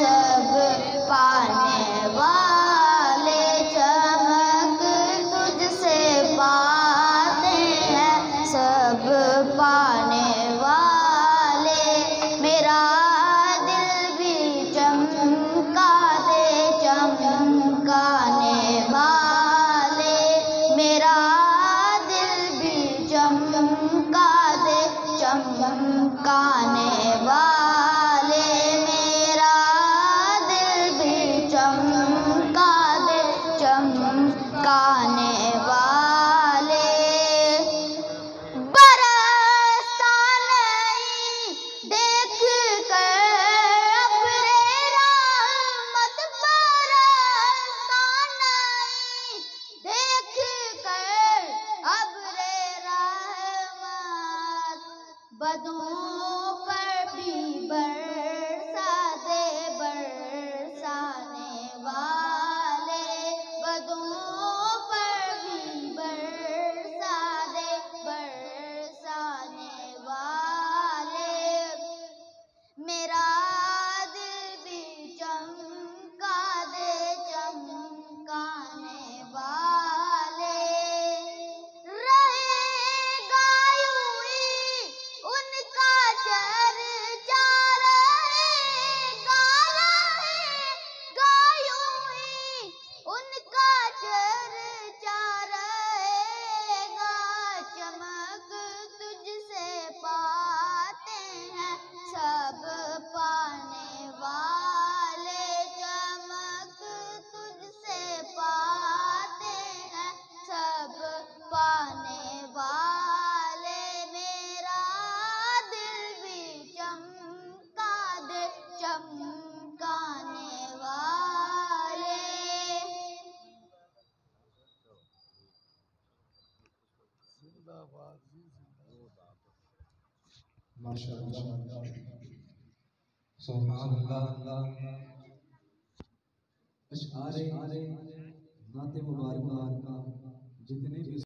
सब पाने वाले चमक तुझसे पाते हैं सब पाने वाले। मेरा दिल भी चमका दे चमकाने वाले, मेरा दिल भी चमका दे चमकाने वाले, मेरा दिल भी चमका दे चमकाने वाले। बरसता नहीं देख कर अब्रे रहमत, बरसता नहीं देख कर अब्रे रहमत, बदों पर भी बरसा दे बरसाने वाले, बदों पर भी बरसा दे बरसाने वाले। मेरा दिल भी चमका दे चमकाने वाले। रहेगा यूं ही उनका चर्चा, रहेगा यूं ही उनका चर्चा रहेगा। चमक तुझसे पाते हैं सब पाने वाले, चमक तुझसे पाते हैं सब पाने वाले। मेरा दिल भी चमका दे चमकाने वाले। माशाअल्लाह, सुभान अल्लाह। अशआरे नाते मुबारक जितने भी